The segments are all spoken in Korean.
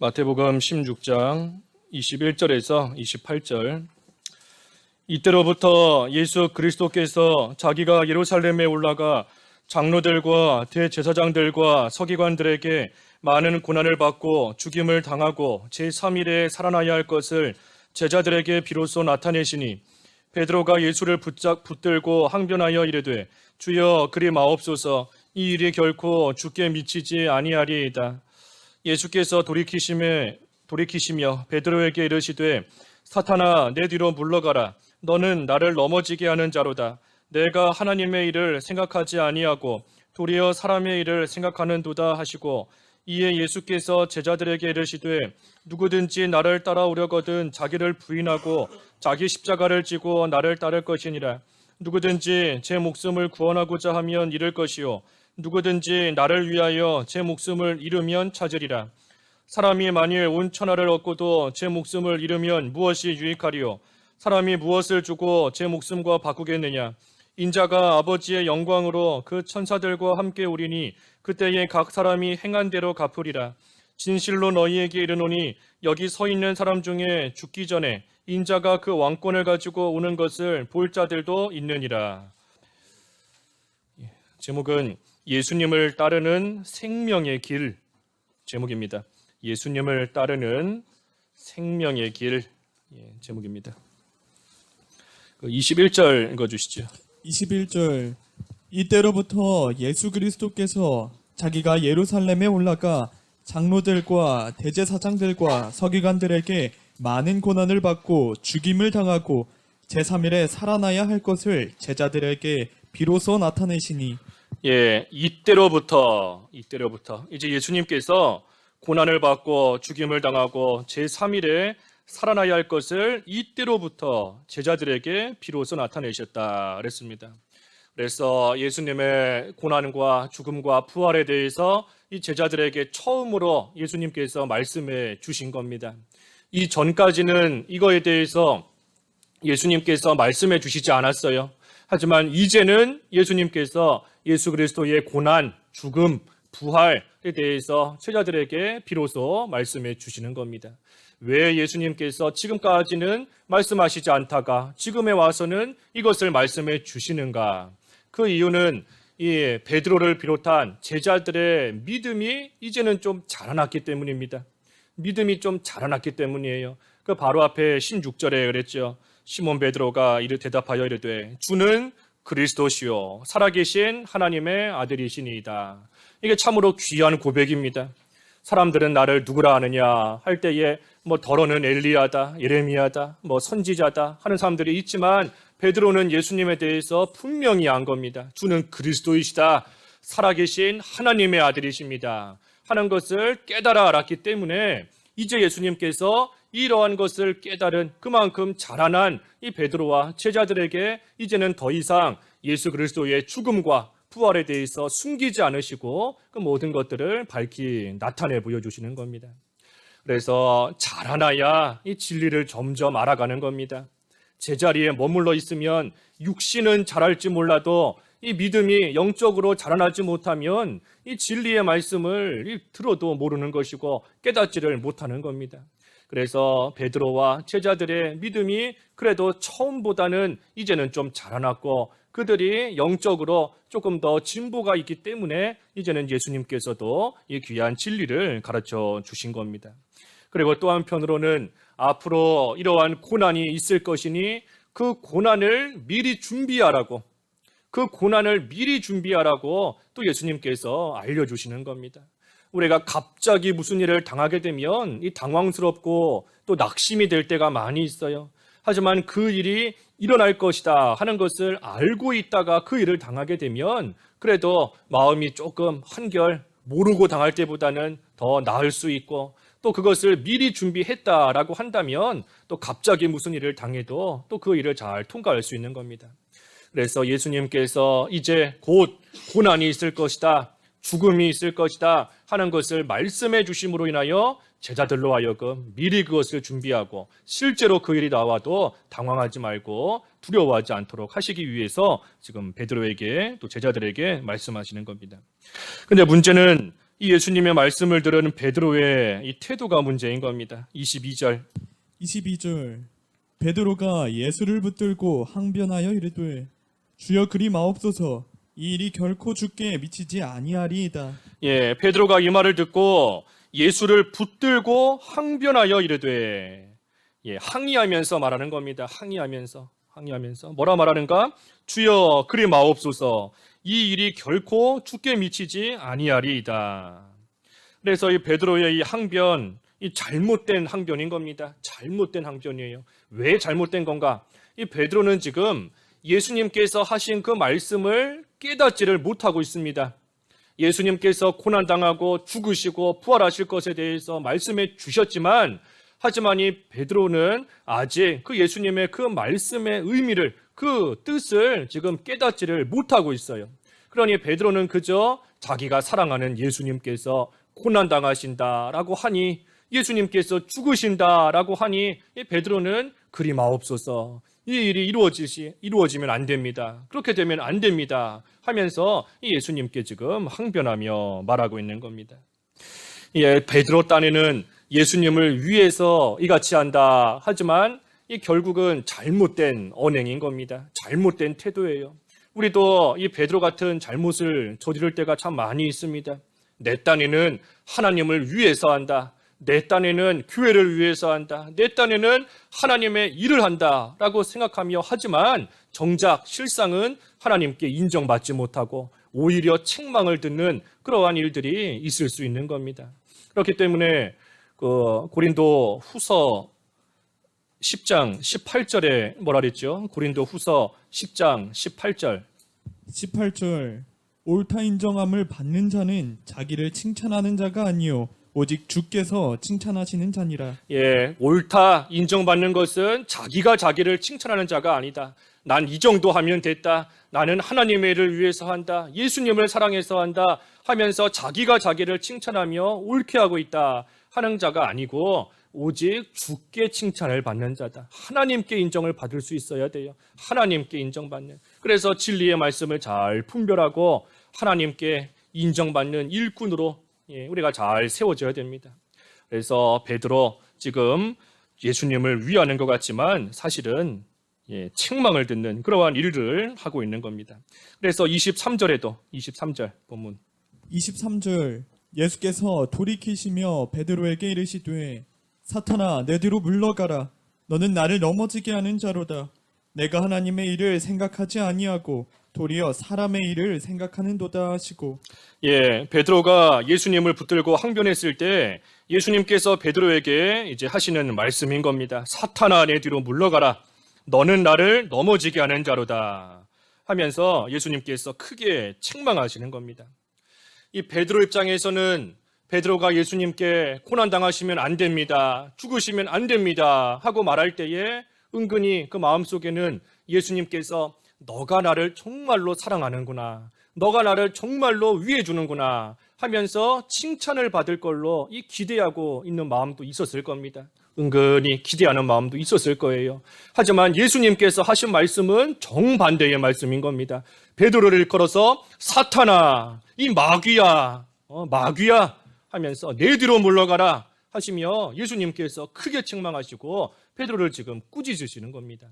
마태복음 16장 21절에서 28절. 이때로부터 예수 그리스도께서 자기가 예루살렘에 올라가 장로들과 대제사장들과 서기관들에게 많은 고난을 받고 죽임을 당하고 제3일에 살아나야 할 것을 제자들에게 비로소 나타내시니, 베드로가 예수를 붙들고 항변하여 이르되, 주여 그리 마옵소서, 이 일이 결코 주께 미치지 아니하리이다. 예수께서 돌이키시며 베드로에게 이르시되, 사탄아, 내 뒤로 물러가라. 너는 나를 넘어지게 하는 자로다. 내가 하나님의 일을 생각하지 아니하고 도리어 사람의 일을 생각하는도다 하시고, 이에 예수께서 제자들에게 이르시되, 누구든지 나를 따라오려거든 자기를 부인하고 자기 십자가를 지고 나를 따를 것이니라. 누구든지 제 목숨을 구원하고자 하면 잃을 것이요, 누구든지 나를 위하여 제 목숨을 잃으면 찾으리라. 사람이 만일 온 천하를 얻고도 제 목숨을 잃으면 무엇이 유익하리요? 사람이 무엇을 주고 제 목숨과 바꾸겠느냐? 인자가 아버지의 영광으로 그 천사들과 함께 오리니 그때에 각 사람이 행한 대로 갚으리라. 진실로 너희에게 이르노니 여기 서 있는 사람 중에 죽기 전에 인자가 그 왕권을 가지고 오는 것을 볼 자들도 있느니라. 제목은 예수님을 따르는 생명의 길 제목입니다. 예수님을 따르는 생명의 길 제목입니다. 21절 읽어주시죠. 21절. 이때로부터 예수 그리스도께서 자기가 예루살렘에 올라가 장로들과 대제사장들과 서기관들에게 많은 고난을 받고 죽임을 당하고 제3일에 살아나야 할 것을 제자들에게 비로소 나타내시니, 이때로부터 이제 예수님께서 고난을 받고 죽임을 당하고 제3일에 살아나야 할 것을 이때로부터 제자들에게 비로소 나타내셨다 그랬습니다. 그래서 예수님의 고난과 죽음과 부활에 대해서 이 제자들에게 처음으로 예수님께서 말씀해 주신 겁니다. 이 전까지는 이거에 대해서 예수님께서 말씀해 주시지 않았어요. 하지만 이제는 예수님께서 예수 그리스도의 고난, 죽음, 부활에 대해서 제자들에게 비로소 말씀해 주시는 겁니다. 왜 예수님께서 지금까지는 말씀하시지 않다가 지금에 와서는 이것을 말씀해 주시는가? 그 이유는 이 베드로를 비롯한 제자들의 믿음이 이제는 좀 자라났기 때문입니다. 믿음이 좀 자라났기 때문이에요. 그 바로 앞에 16절에 그랬죠. 시몬 베드로가 대답하여 이르되, 주는 그리스도시요 살아계신 하나님의 아들이시니이다. 이게 참으로 귀한 고백입니다. 사람들은 나를 누구라 하느냐 할 때에 더러는 엘리야다, 예레미야다, 선지자다 하는 사람들이 있지만, 베드로는 예수님에 대해서 분명히 안 겁니다. 주는 그리스도이시다, 살아계신 하나님의 아들이십니다 하는 것을 깨달아 알았기 때문에 이제 예수님께서 이러한 것을 깨달은 그만큼 자라난 이 베드로와 제자들에게 이제는 더 이상 예수 그리스도의 죽음과 부활에 대해서 숨기지 않으시고 그 모든 것들을 밝히 나타내 보여주시는 겁니다. 그래서 자라나야 이 진리를 점점 알아가는 겁니다. 제자리에 머물러 있으면 육신은 자랄지 몰라도 이 믿음이 영적으로 자라나지 못하면 이 진리의 말씀을 들어도 모르는 것이고 깨닫지를 못하는 겁니다. 그래서 베드로와 제자들의 믿음이 그래도 처음보다는 이제는 좀 자라났고 그들이 영적으로 조금 더 진보가 있기 때문에 이제는 예수님께서도 이 귀한 진리를 가르쳐 주신 겁니다. 그리고 또 한편으로는 앞으로 이러한 고난이 있을 것이니 그 고난을 미리 준비하라고, 또 예수님께서 알려주시는 겁니다. 우리가 갑자기 무슨 일을 당하게 되면 이 당황스럽고 또 낙심이 될 때가 많이 있어요. 하지만 그 일이 일어날 것이다 하는 것을 알고 있다가 그 일을 당하게 되면 그래도 마음이 조금 한결 모르고 당할 때보다는 더 나을 수 있고, 또 그것을 미리 준비했다라고 한다면 또 갑자기 무슨 일을 당해도 또 그 일을 잘 통과할 수 있는 겁니다. 그래서 예수님께서 이제 곧 고난이 있을 것이다, 죽음이 있을 것이다 하는 것을 말씀해 주심으로 인하여 제자들로 하여금 미리 그것을 준비하고 실제로 그 일이 나와도 당황하지 말고 두려워하지 않도록 하시기 위해서 지금 베드로에게 또 제자들에게 말씀하시는 겁니다. 근데 문제는 이 예수님의 말씀을 들은 베드로의 이 태도가 문제인 겁니다. 22절. 22절 베드로가 예수를 붙들고 항변하여 이르되 주여 그리 마옵소서 이 일이 결코 주께 미치지 아니하리이다. 예, 베드로가 이 말을 듣고 예수를 붙들고 항변하여 이르되, 예, 항의하면서 말하는 겁니다. 항의하면서 뭐라 말하는가? 주여 그리 마옵소서 이 일이 결코 주께 미치지 아니하리이다. 그래서 이 베드로의 이 항변, 이 잘못된 항변인 겁니다. 잘못된 항변이에요. 왜 잘못된 건가? 이 베드로는 지금 예수님께서 하신 그 말씀을 깨닫지를 못하고 있습니다. 예수님께서 고난당하고 죽으시고 부활하실 것에 대해서 말씀해 주셨지만, 하지만 이 베드로는 아직 그 예수님의 그 말씀의 의미를, 그 뜻을 지금 깨닫지를 못하고 있어요. 그러니 베드로는 그저 자기가 사랑하는 예수님께서 고난당하신다라고 하니, 예수님께서 죽으신다라고 하니, 이 베드로는 그리 마옵소서 이 일이 이루어지면 안 됩니다. 그렇게 되면 안 됩니다. 하면서 이 예수님께 지금 항변하며 말하고 있는 겁니다. 예, 베드로 딴에는 예수님을 위해서 이같이 한다. 하지만 이 결국은 잘못된 언행인 겁니다. 잘못된 태도예요. 우리도 이 베드로 같은 잘못을 저지를 때가 참 많이 있습니다. 내 딴에는 하나님을 위해서 한다. 내 딴에는 교회를 위해서 한다. 내 딴에는 하나님의 일을 한다라고 생각하며 하지만 정작 실상은 하나님께 인정받지 못하고 오히려 책망을 듣는 그러한 일들이 있을 수 있는 겁니다. 그렇기 때문에 고린도 후서 10장 18절에 뭐라 그랬죠? 고린도 후서 10장 18절. 18절 옳다 인정함을 받는 자는 자기를 칭찬하는 자가 아니요 오직 주께서 칭찬하시는 자니라. 예, 옳다 인정받는 것은 자기가 자기를 칭찬하는 자가 아니다. 난 이 정도 하면 됐다. 나는 하나님의 일을 위해서 한다. 예수님을 사랑해서 한다. 하면서 자기가 자기를 칭찬하며 옳게 하고 있다 하는 자가 아니고 오직 주께 칭찬을 받는 자다. 하나님께 인정을 받을 수 있어야 돼요. 하나님께 인정받는. 그래서 진리의 말씀을 잘 분별하고 하나님께 인정받는 일꾼으로 우리가 잘 세워져야 됩니다. 그래서 베드로 지금 예수님을 위하는 것 같지만 사실은 책망을 듣는 그러한 일을 하고 있는 겁니다. 그래서 23절에도 23절 본문 23절 예수께서 돌이키시며 베드로에게 이르시되 사탄아 내 뒤로 물러가라 너는 나를 넘어지게 하는 자로다 내가 하나님의 일을 생각하지 아니하고 도리어 사람의 일을 생각하는도다 하시고. 예, 베드로가 예수님을 붙들고 항변했을 때 예수님께서 베드로에게 이제 하시는 말씀인 겁니다. 사탄아 내 뒤로 물러가라 너는 나를 넘어지게 하는 자로다 하면서 예수님께서 크게 책망하시는 겁니다. 이 베드로 입장에서는 베드로가 예수님께 고난당하시면 안 됩니다. 죽으시면 안 됩니다. 하고 말할 때에 은근히 그 마음속에는 예수님께서 너가 나를 정말로 사랑하는구나. 너가 나를 정말로 위해주는구나 하면서 칭찬을 받을 걸로 이 기대하고 있는 마음도 있었을 겁니다. 은근히 기대하는 마음도 있었을 거예요. 하지만 예수님께서 하신 말씀은 정반대의 말씀인 겁니다. 베드로를 일컬어서 사탄아, 이 마귀야, 마귀야 하면서 내 뒤로 물러가라 하시며 예수님께서 크게 책망하시고 베드로를 지금 꾸짖으시는 겁니다.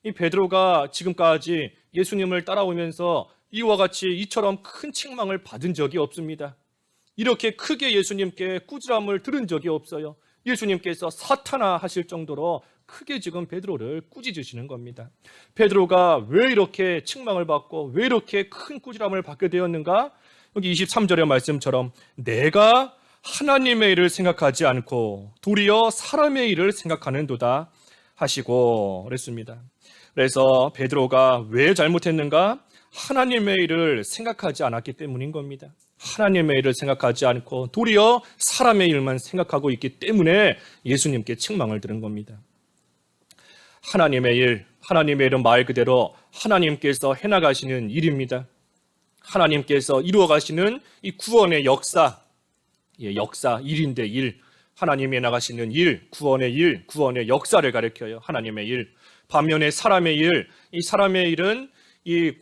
이 베드로가 지금까지 예수님을 따라오면서 이와 같이 이처럼 큰 책망을 받은 적이 없습니다. 이렇게 크게 예수님께 꾸지람을 들은 적이 없어요. 예수님께서 사탄아 하실 정도로 크게 지금 베드로를 꾸짖으시는 겁니다. 베드로가 왜 이렇게 책망을 받고 왜 이렇게 큰 꾸지람을 받게 되었는가? 여기 23절의 말씀처럼 내가 하나님의 일을 생각하지 않고 도리어 사람의 일을 생각하는도다 하시고 그랬습니다. 그래서 베드로가 왜 잘못했는가? 하나님의 일을 생각하지 않았기 때문인 겁니다. 하나님의 일을 생각하지 않고 도리어 사람의 일만 생각하고 있기 때문에 예수님께 책망을 들은 겁니다. 하나님의 일은 말 그대로 하나님께서 해나가시는 일입니다. 하나님께서 이루어가시는 이 구원의 역사, 일인데 일, 하나님이 해나가시는 일, 구원의 역사를 가리켜요. 하나님의 일. 반면에 사람의 일, 이 사람의 일은 이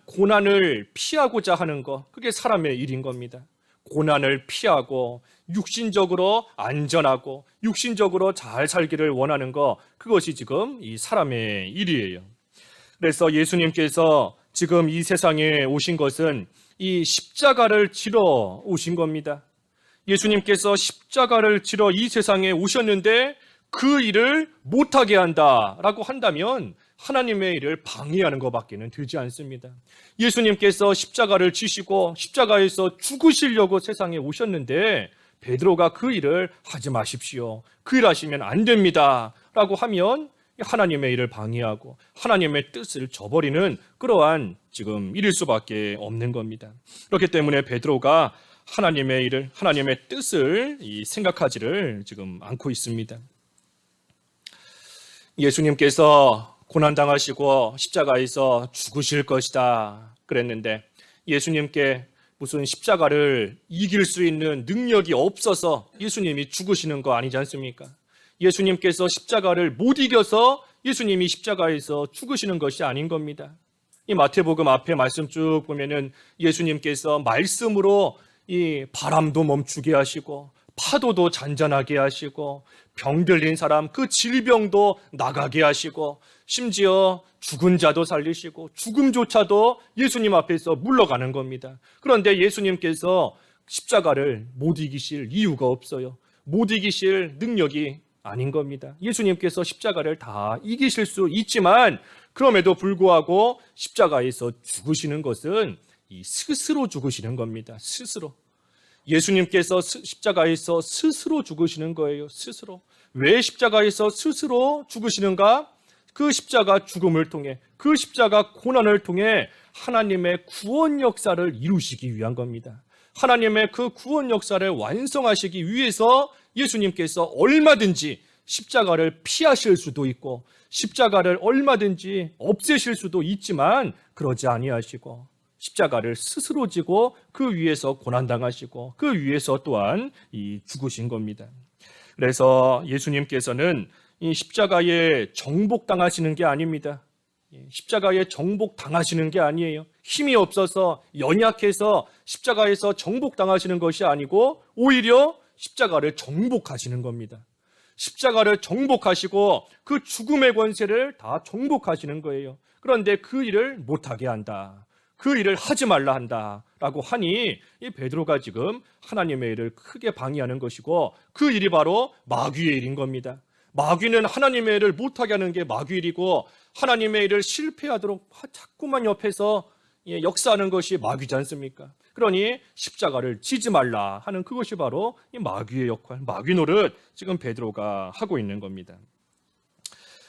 고난을 피하고자 하는 것, 그게 사람의 일인 겁니다. 고난을 피하고 육신적으로 안전하고 육신적으로 잘 살기를 원하는 거, 그것이 지금 이 사람의 일이에요. 그래서 예수님께서 지금 이 세상에 오신 것은 이 십자가를 지러 오신 겁니다. 예수님께서 십자가를 지러 이 세상에 오셨는데 그 일을 못하게 한다라고 한다면 하나님의 일을 방해하는 것밖에는 되지 않습니다. 예수님께서 십자가를 지시고 십자가에서 죽으시려고 세상에 오셨는데 베드로가 그 일을 하지 마십시오, 그 일 하시면 안 됩니다 라고 하면 하나님의 일을 방해하고 하나님의 뜻을 저버리는 그러한 지금 일일 수밖에 없는 겁니다. 그렇기 때문에 베드로가 하나님의 일을, 하나님의 뜻을 생각하지를 지금 않고 있습니다. 예수님께서 고난당하시고 십자가에서 죽으실 것이다 그랬는데 예수님께 무슨 십자가를 이길 수 있는 능력이 없어서 예수님이 죽으시는 거 아니지 않습니까? 예수님께서 십자가를 못 이겨서 예수님이 십자가에서 죽으시는 것이 아닌 겁니다. 이 마태복음 앞에 말씀 쭉 보면은 예수님께서 말씀으로 이 바람도 멈추게 하시고 파도도 잔잔하게 하시고 병 들린 사람 그 질병도 나가게 하시고 심지어 죽은 자도 살리시고 죽음조차도 예수님 앞에서 물러가는 겁니다. 그런데 예수님께서 십자가를 못 이기실 이유가 없어요. 못 이기실 능력이 아닌 겁니다. 예수님께서 십자가를 다 이기실 수 있지만 그럼에도 불구하고 십자가에서 죽으시는 것은 스스로 죽으시는 겁니다. 스스로. 예수님께서 십자가에서 스스로 죽으시는 거예요. 스스로. 왜 십자가에서 스스로 죽으시는가? 그 십자가 죽음을 통해, 그 십자가 고난을 통해 하나님의 구원 역사를 이루시기 위한 겁니다. 하나님의 그 구원 역사를 완성하시기 위해서 예수님께서 얼마든지 십자가를 피하실 수도 있고 십자가를 얼마든지 없애실 수도 있지만 그러지 아니하시고 십자가를 스스로 지고 그 위에서 고난당하시고 그 위에서 또한 죽으신 겁니다. 그래서 예수님께서는 이 십자가에 정복당하시는 게 아닙니다. 십자가에 정복당하시는 게 아니에요. 힘이 없어서 연약해서 십자가에서 정복당하시는 것이 아니고 오히려 십자가를 정복하시는 겁니다. 십자가를 정복하시고 그 죽음의 권세를 다 정복하시는 거예요. 그런데 그 일을 못하게 한다, 그 일을 하지 말라 한다라고 하니 이 베드로가 지금 하나님의 일을 크게 방해하는 것이고 그 일이 바로 마귀의 일인 겁니다. 마귀는 하나님의 일을 못하게 하는 게 마귀 일이고 하나님의 일을 실패하도록 자꾸만 옆에서 역사하는 것이 마귀지 않습니까? 그러니 십자가를 지지 말라 하는 그것이 바로 이 마귀의 역할, 마귀 노릇 지금 베드로가 하고 있는 겁니다.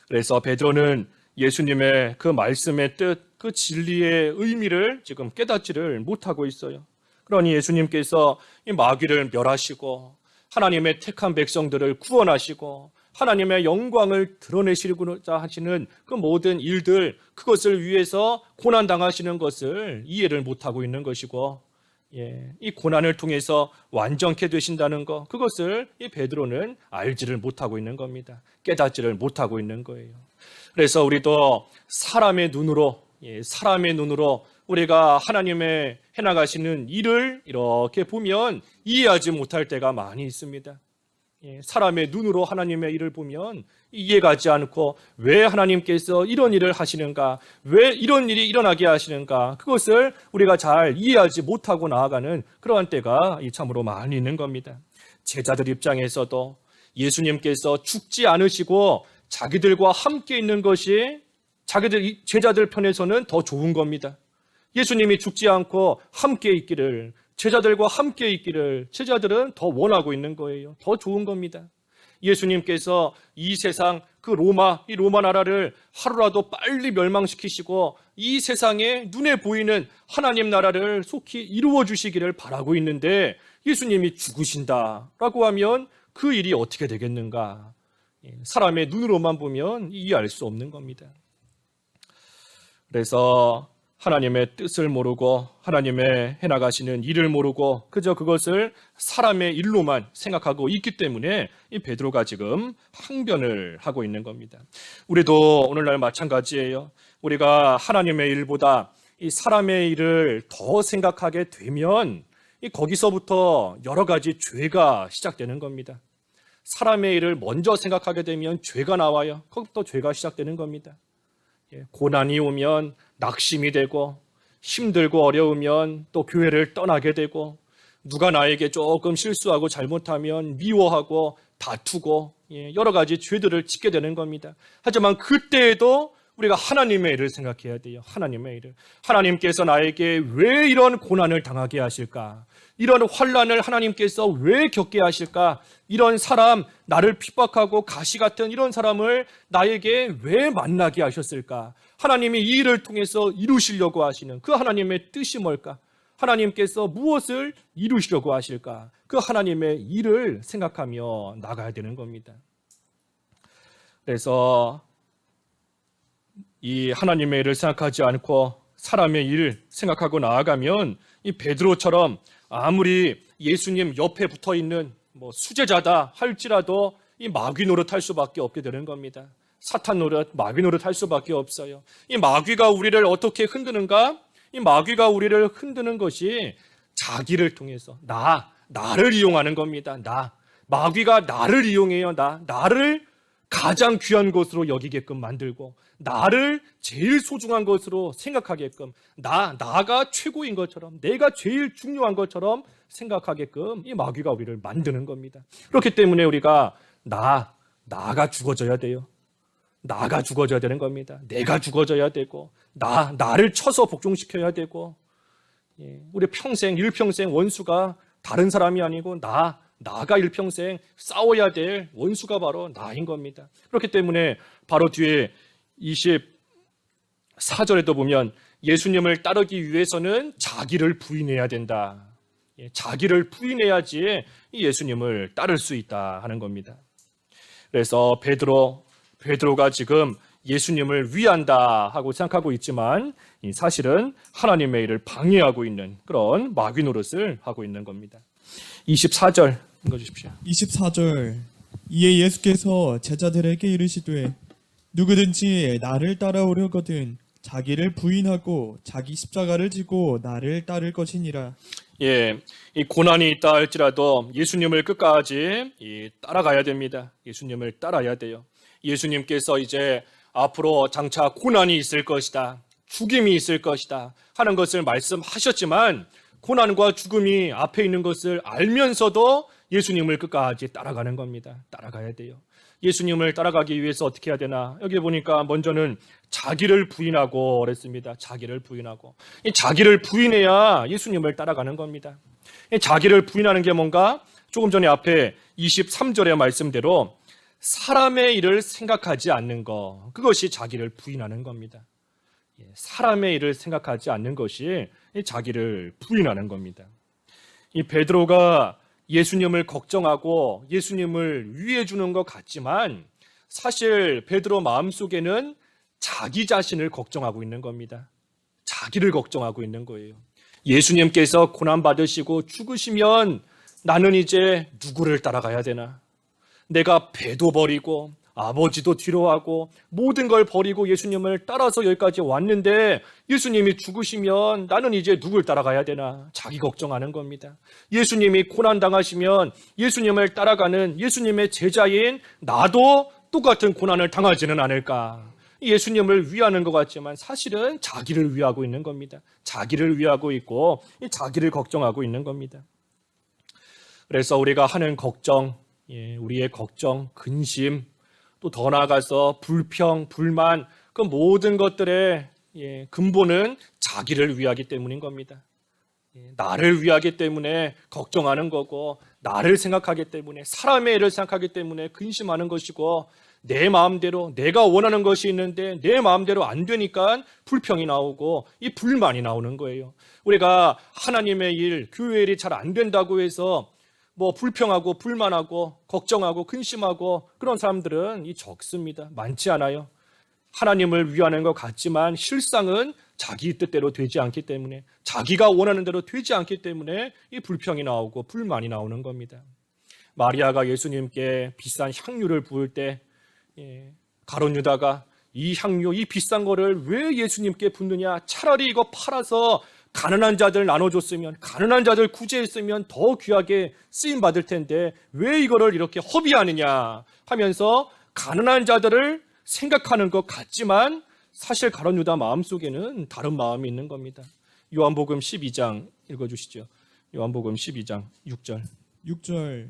그래서 베드로는 예수님의 그 말씀의 뜻, 그 진리의 의미를 지금 깨닫지를 못하고 있어요. 그러니 예수님께서 이 마귀를 멸하시고 하나님의 택한 백성들을 구원하시고 하나님의 영광을 드러내시고자 하시는 그 모든 일들, 그것을 위해서 고난당하시는 것을 이해를 못하고 있는 것이고 이 고난을 통해서 완전케 되신다는 것, 그것을 이 베드로는 알지를 못하고 있는 겁니다. 깨닫지를 못하고 있는 거예요. 그래서 우리도 사람의 눈으로 우리가 하나님의 해나가시는 일을 이렇게 보면 이해하지 못할 때가 많이 있습니다. 사람의 눈으로 하나님의 일을 보면 이해가지 않고 왜 하나님께서 이런 일을 하시는가, 왜 이런 일이 일어나게 하시는가, 그것을 우리가 잘 이해하지 못하고 나아가는 그러한 때가 참으로 많이 있는 겁니다. 제자들 입장에서도 예수님께서 죽지 않으시고 자기들과 함께 있는 것이 제자들 편에서는 더 좋은 겁니다. 예수님이 죽지 않고 함께 있기를, 제자들과 함께 있기를 제자들은 더 원하고 있는 거예요. 더 좋은 겁니다. 예수님께서 이 세상, 이 로마 나라를 하루라도 빨리 멸망시키시고 이 세상에 눈에 보이는 하나님 나라를 속히 이루어 주시기를 바라고 있는데 예수님이 죽으신다라고 하면 그 일이 어떻게 되겠는가? 사람의 눈으로만 보면 이해할 수 없는 겁니다. 그래서 하나님의 뜻을 모르고 하나님의 해나가시는 일을 모르고 그저 그것을 사람의 일로만 생각하고 있기 때문에 이 베드로가 지금 항변을 하고 있는 겁니다. 우리도 오늘날 마찬가지예요. 우리가 하나님의 일보다 이 사람의 일을 더 생각하게 되면 거기서부터 여러 가지 죄가 시작되는 겁니다. 사람의 일을 먼저 생각하게 되면 죄가 나와요. 거기부터 죄가 시작되는 겁니다. 고난이 오면 낙심이 되고, 힘들고 어려우면 또 교회를 떠나게 되고, 누가 나에게 조금 실수하고 잘못하면 미워하고 다투고, 여러 가지 죄들을 짓게 되는 겁니다. 하지만 그때에도 우리가 하나님의 일을 생각해야 돼요. 하나님의 일을. 하나님께서 나에게 왜 이런 고난을 당하게 하실까? 이런 환난을 하나님께서 왜 겪게 하실까? 이런 사람, 나를 핍박하고 가시 같은 이런 사람을 나에게 왜 만나게 하셨을까? 하나님이 이 일을 통해서 이루시려고 하시는 그 하나님의 뜻이 뭘까? 하나님께서 무엇을 이루시려고 하실까? 그 하나님의 일을 생각하며 나가야 되는 겁니다. 그래서 이 하나님의 일을 생각하지 않고 사람의 일을 생각하고 나아가면 이 베드로처럼 아무리 예수님 옆에 붙어 있는 수제자다 할지라도 이 마귀 노릇할 수밖에 없게 되는 겁니다. 사탄 노릇, 마귀 노릇할 수밖에 없어요. 이 마귀가 우리를 어떻게 흔드는가? 이 마귀가 우리를 흔드는 것이 자기를 통해서 나를 이용하는 겁니다. 마귀가 나를 이용해요. 나를 가장 귀한 것으로 여기게끔 만들고, 나를 제일 소중한 것으로 생각하게끔, 나가 최고인 것처럼, 내가 제일 중요한 것처럼 생각하게끔 이 마귀가 우리를 만드는 겁니다. 그렇기 때문에 우리가 나가 죽어져야 돼요. 나가 죽어져야 되는 겁니다. 내가 죽어져야 되고, 나를 쳐서 복종시켜야 되고, 우리 일평생 원수가 다른 사람이 아니고 나가 일평생 싸워야 될 원수가 바로 나인 겁니다. 그렇기 때문에 바로 뒤에 24절에도 보면 예수님을 따르기 위해서는 자기를 부인해야 된다. 자기를 부인해야지 예수님을 따를 수 있다 하는 겁니다. 그래서 베드로가 지금 예수님을 위한다 하고 생각하고 있지만 사실은 하나님의 일을 방해하고 있는 그런 마귀 노릇을 하고 있는 겁니다. 24절 읽어주십시오. 24절. 이에 예수께서 제자들에게 이르시되 누구든지 나를 따라오려거든 자기를 부인하고 자기 십자가를 지고 나를 따를 것이니라. 이 고난이 있다 할지라도 예수님을 끝까지 따라가야 됩니다. 예수님을 따라야 돼요. 예수님께서 이제 앞으로 장차 고난이 있을 것이다, 죽임이 있을 것이다 하는 것을 말씀하셨지만 고난과 죽음이 앞에 있는 것을 알면서도 예수님을 끝까지 따라가는 겁니다. 따라가야 돼요. 예수님을 따라가기 위해서 어떻게 해야 되나? 여기 보니까 먼저는 자기를 부인하고 그랬습니다. 자기를 부인하고. 이 자기를 부인해야 예수님을 따라가는 겁니다. 이 자기를 부인하는 게 뭔가? 조금 전에 앞에 23절의 말씀대로 사람의 일을 생각하지 않는 것, 그것이 자기를 부인하는 겁니다. 사람의 일을 생각하지 않는 것이 자기를 부인하는 겁니다. 이 베드로가 예수님을 걱정하고 예수님을 위해 주는 것 같지만 사실 베드로 마음속에는 자기 자신을 걱정하고 있는 겁니다. 자기를 걱정하고 있는 거예요. 예수님께서 고난받으시고 죽으시면 나는 이제 누구를 따라가야 되나? 내가 배도 버리고 아버지도 뒤로하고 모든 걸 버리고 예수님을 따라서 여기까지 왔는데 예수님이 죽으시면 나는 이제 누굴 따라가야 되나? 자기 걱정하는 겁니다. 예수님이 고난당하시면 예수님을 따라가는 예수님의 제자인 나도 똑같은 고난을 당하지는 않을까? 예수님을 위하는 것 같지만 사실은 자기를 위하고 있는 겁니다. 자기를 위하고 있고 자기를 걱정하고 있는 겁니다. 그래서 우리가 하는 걱정, 우리의 걱정, 근심, 또 더 나아가서 불평, 불만, 그 모든 것들의 근본은 자기를 위하기 때문인 겁니다. 나를 위하기 때문에 걱정하는 거고, 나를 생각하기 때문에, 사람의 일을 생각하기 때문에 근심하는 것이고, 내 마음대로 내가 원하는 것이 있는데 내 마음대로 안 되니까 불평이 나오고 이 불만이 나오는 거예요. 우리가 하나님의 일, 교회 일이 잘 안 된다고 해서 불평하고 불만하고 걱정하고 근심하고 그런 사람들은 적습니다. 많지 않아요. 하나님을 위하는 것 같지만 실상은 자기 뜻대로 되지 않기 때문에, 자기가 원하는 대로 되지 않기 때문에 이 불평이 나오고 불만이 나오는 겁니다. 마리아가 예수님께 비싼 향유를 부을 때 가룟 유다가 이 향유, 이 비싼 거를 왜 예수님께 붓느냐? 차라리 이거 팔아서 가난한 자들 나눠줬으면, 가난한 자들 구제했으면 더 귀하게 쓰임받을 텐데 왜 이거를 이렇게 허비하느냐 하면서 가난한 자들을 생각하는 것 같지만 사실 가룟 유다 마음속에는 다른 마음이 있는 겁니다. 요한복음 12장 읽어주시죠. 요한복음 12장 6절. 6절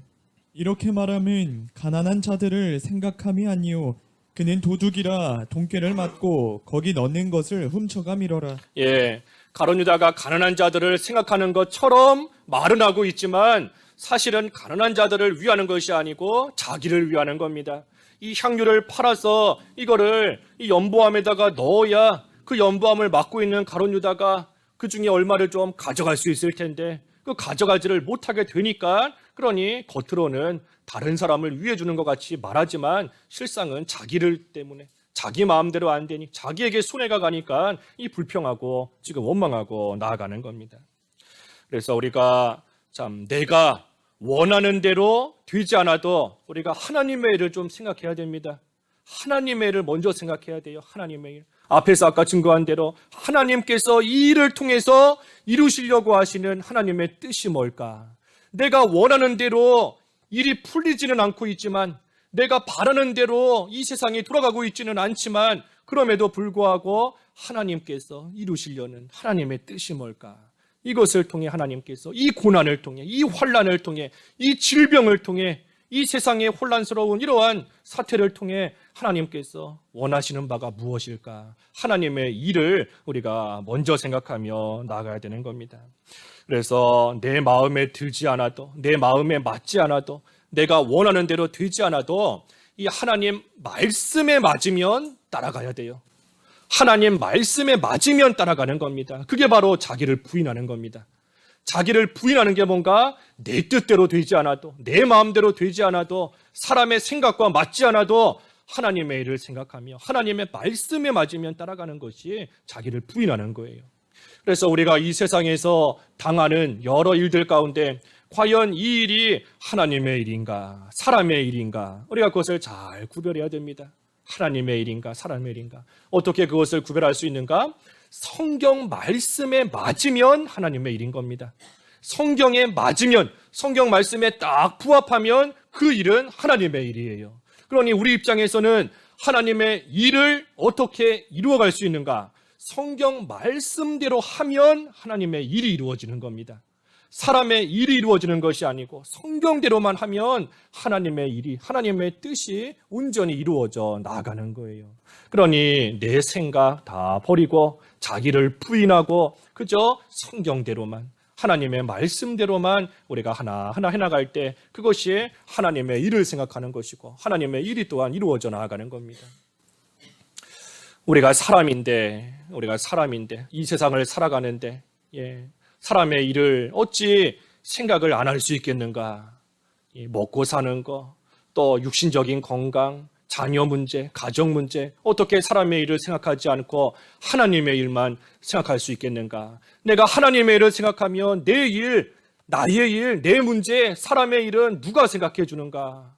이렇게 말함은 가난한 자들을 생각함이 아니요 그는 도둑이라 돈꾀를 맞고 거기 넣는 것을 훔쳐가미러라. 예, 가룟 유다가 가난한 자들을 생각하는 것처럼 말은 하고 있지만 사실은 가난한 자들을 위하는 것이 아니고 자기를 위하는 겁니다. 이 향유를 팔아서 이거를 이 연보함에다가 넣어야 그 연보함을 맡고 있는 가룟 유다가 그 중에 얼마를 좀 가져갈 수 있을 텐데 그 가져가지를 못하게 되니까 그러니 겉으로는 다른 사람을 위해 주는 것 같이 말하지만 실상은 자기를 때문에 자기 마음대로 안 되니 자기에게 손해가 가니까 이 불평하고 지금 원망하고 나아가는 겁니다. 그래서 우리가 참 내가 원하는 대로 되지 않아도 우리가 하나님의 일을 좀 생각해야 됩니다. 하나님의 일을 먼저 생각해야 돼요. 하나님의 일. 앞에서 아까 증거한 대로 하나님께서 이 일을 통해서 이루시려고 하시는 하나님의 뜻이 뭘까? 내가 원하는 대로 일이 풀리지는 않고 있지만 내가 바라는 대로 이 세상이 돌아가고 있지는 않지만 그럼에도 불구하고 하나님께서 이루시려는 하나님의 뜻이 뭘까? 이것을 통해 하나님께서 이 고난을 통해 이 환난을 통해 이 질병을 통해 이 세상의 혼란스러운 이러한 사태를 통해 하나님께서 원하시는 바가 무엇일까? 하나님의 일을 우리가 먼저 생각하며 나아가야 되는 겁니다. 그래서 내 마음에 들지 않아도 내 마음에 맞지 않아도 내가 원하는 대로 되지 않아도 이 하나님 말씀에 맞으면 따라가야 돼요. 하나님 말씀에 맞으면 따라가는 겁니다. 그게 바로 자기를 부인하는 겁니다. 자기를 부인하는 게 뭔가 내 뜻대로 되지 않아도 내 마음대로 되지 않아도 사람의 생각과 맞지 않아도 하나님의 일을 생각하며 하나님의 말씀에 맞으면 따라가는 것이 자기를 부인하는 거예요. 그래서 우리가 이 세상에서 당하는 여러 일들 가운데 과연 이 일이 하나님의 일인가 사람의 일인가 우리가 그것을 잘 구별해야 됩니다. 하나님의 일인가 사람의 일인가 어떻게 그것을 구별할 수 있는가? 성경 말씀에 맞으면 하나님의 일인 겁니다. 성경에 맞으면 성경 말씀에 딱 부합하면 그 일은 하나님의 일이에요. 그러니 우리 입장에서는 하나님의 일을 어떻게 이루어갈 수 있는가? 성경 말씀대로 하면 하나님의 일이 이루어지는 겁니다. 사람의 일이 이루어지는 것이 아니고 성경대로만 하면 하나님의 일이 하나님의 뜻이 온전히 이루어져 나아가는 거예요. 그러니 내 생각 다 버리고 자기를 부인하고 그저 성경대로만 하나님의 말씀대로만 우리가 하나하나 해나갈 때 그것이 하나님의 일을 생각하는 것이고 하나님의 일이 또한 이루어져 나아가는 겁니다. 우리가 사람인데 이 세상을 살아가는데 사람의 일을 어찌 생각을 안 할 수 있겠는가? 먹고 사는 거, 또 육신적인 건강, 자녀 문제, 가정 문제 어떻게 사람의 일을 생각하지 않고 하나님의 일만 생각할 수 있겠는가? 내가 하나님의 일을 생각하면 내 일, 나의 일, 내 문제, 사람의 일은 누가 생각해 주는가?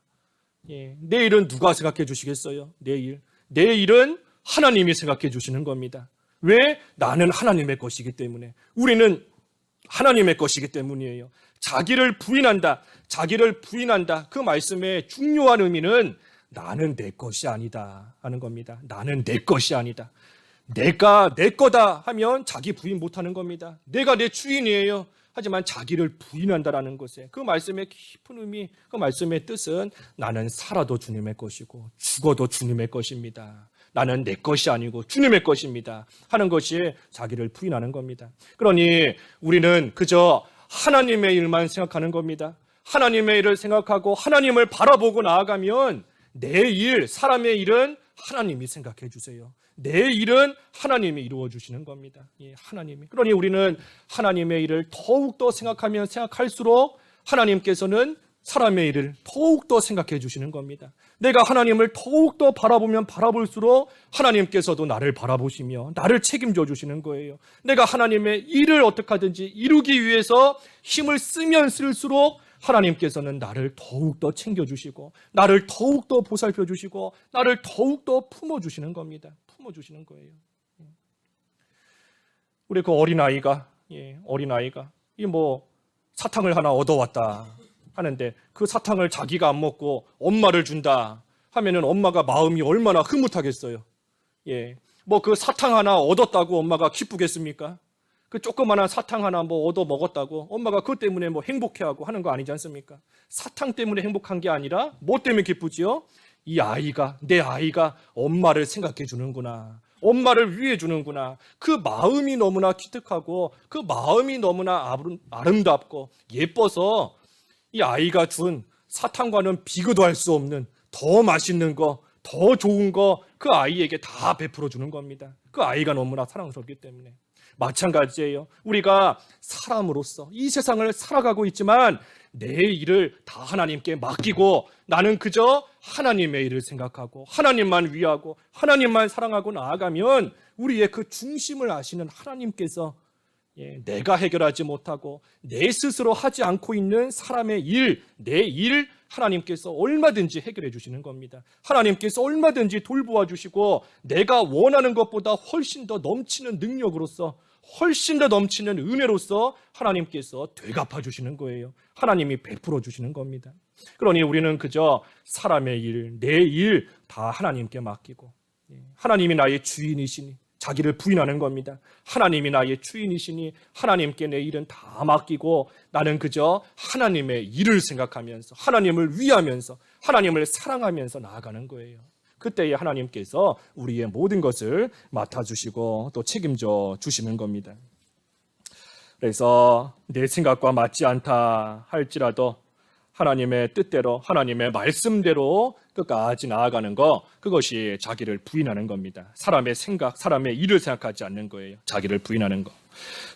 내 일은 누가 생각해 주시겠어요? 내 일은 하나님이 생각해 주시는 겁니다. 왜? 나는 하나님의 것이기 때문에 우리는 하나님의 것이기 때문이에요. 자기를 부인한다 그 말씀의 중요한 의미는 나는 내 것이 아니다 하는 겁니다. 나는 내 것이 아니다. 내가 내 거다 하면 자기 부인 못하는 겁니다. 내가 내 주인이에요. 하지만 자기를 부인한다라는 것에 그 말씀의 깊은 의미, 그 말씀의 뜻은 나는 살아도 주님의 것이고 죽어도 주님의 것입니다. 나는 내 것이 아니고 주님의 것입니다 하는 것이 자기를 부인하는 겁니다. 그러니 우리는 그저 하나님의 일만 생각하는 겁니다. 하나님의 일을 생각하고 하나님을 바라보고 나아가면 내 일, 사람의 일은 하나님이 생각해 주세요. 내 일은 하나님이 이루어 주시는 겁니다. 하나님이. 그러니 우리는 하나님의 일을 더욱더 생각하면 생각할수록 하나님께서는 사람의 일을 더욱더 생각해 주시는 겁니다. 내가 하나님을 더욱더 바라보면 바라볼수록 하나님께서도 나를 바라보시며 나를 책임져 주시는 거예요. 내가 하나님의 일을 어떻게 하든지 이루기 위해서 힘을 쓰면 쓸수록 하나님께서는 나를 더욱더 챙겨주시고 나를 더욱더 보살펴주시고 나를 더욱더 품어주시는 겁니다. 품어주시는 거예요. 우리 그 어린아이가 어린아이가 사탕을 하나 얻어왔다 하는데 그 사탕을 자기가 안 먹고 엄마를 준다 하면은 엄마가 마음이 얼마나 흐뭇하겠어요. 그 사탕 하나 얻었다고 엄마가 기쁘겠습니까? 그 조그마한 사탕 하나 얻어 먹었다고 엄마가 그것 때문에 행복해하고 하는 거 아니지 않습니까? 사탕 때문에 행복한 게 아니라 뭐 때문에 기쁘지요? 내 아이가 엄마를 생각해 주는구나. 엄마를 위해 주는구나. 그 마음이 너무나 기특하고 그 마음이 너무나 아름답고 예뻐서 이 아이가 준 사탕과는 비교도 할 수 없는 더 맛있는 거, 더 좋은 거 그 아이에게 다 베풀어 주는 겁니다. 그 아이가 너무나 사랑스럽기 때문에. 마찬가지예요. 우리가 사람으로서 이 세상을 살아가고 있지만 내 일을 다 하나님께 맡기고 나는 그저 하나님의 일을 생각하고 하나님만 위하고 하나님만 사랑하고 나아가면 우리의 그 중심을 아시는 하나님께서 내가 해결하지 못하고 내 스스로 하지 않고 있는 사람의 일, 내 일 하나님께서 얼마든지 해결해 주시는 겁니다. 하나님께서 얼마든지 돌보아 주시고 내가 원하는 것보다 훨씬 더 넘치는 능력으로서 훨씬 더 넘치는 은혜로서 하나님께서 되갚아 주시는 거예요. 하나님이 베풀어 주시는 겁니다. 그러니 우리는 그저 사람의 일, 내 일 다 하나님께 맡기고 하나님이 나의 주인이시니 자기를 부인하는 겁니다. 하나님이 나의 주인이시니 하나님께 내 일은 다 맡기고 나는 그저 하나님의 일을 생각하면서 하나님을 위하면서 하나님을 사랑하면서 나아가는 거예요. 그때에 하나님께서 우리의 모든 것을 맡아주시고 또 책임져 주시는 겁니다. 그래서 내 생각과 맞지 않다 할지라도 하나님의 뜻대로 하나님의 말씀대로 끝까지 나아가는 거, 그것이 자기를 부인하는 겁니다. 사람의 생각, 사람의 일을 생각하지 않는 거예요. 자기를 부인하는 거.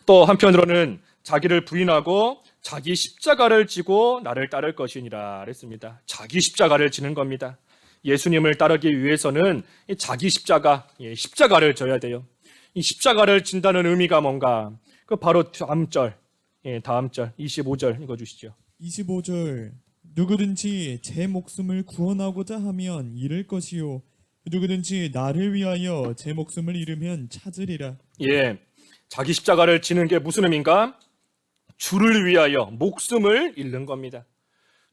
또 한편으로는 자기를 부인하고 자기 십자가를 지고 나를 따를 것이니라 그랬습니다. 자기 십자가를 지는 겁니다. 예수님을 따르기 위해서는 자기 십자가를 져야 돼요. 이 십자가를 진다는 의미가 뭔가? 그 바로 다음 절 25절 읽어주시죠. 25절 누구든지 제 목숨을 구원하고자 하면 잃을 것이요 누구든지 나를 위하여 제 목숨을 잃으면 찾으리라. 자기 십자가를 지는 게 무슨 의미인가? 주를 위하여 목숨을 잃는 겁니다.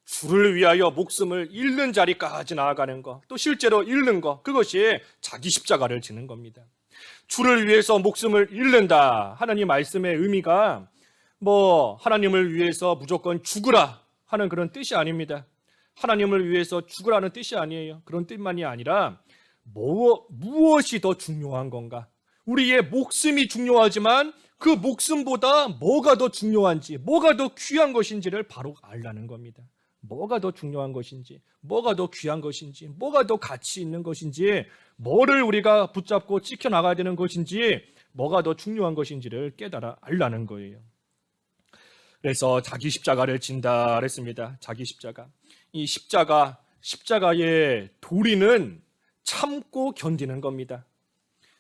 주를 위하여 목숨을 잃는 자리까지 나아가는 것, 또 실제로 잃는 것, 그것이 자기 십자가를 지는 겁니다. 주를 위해서 목숨을 잃는다 하는 이 말씀의 의미가 하나님을 위해서 무조건 죽으라 하는 그런 뜻이 아닙니다. 하나님을 위해서 죽으라는 뜻이 아니에요. 그런 뜻만이 아니라 무엇이 더 중요한 건가? 우리의 목숨이 중요하지만 그 목숨보다 뭐가 더 중요한지, 뭐가 더 귀한 것인지를 바로 알라는 겁니다. 뭐가 더 중요한 것인지, 뭐가 더 귀한 것인지, 뭐가 더 가치 있는 것인지, 뭐를 우리가 붙잡고 지켜나가야 되는 것인지, 뭐가 더 중요한 것인지를 깨달아 알라는 거예요. 그래서 자기 십자가를 진다 그랬습니다. 자기 십자가. 이 십자가의 도리는 참고 견디는 겁니다.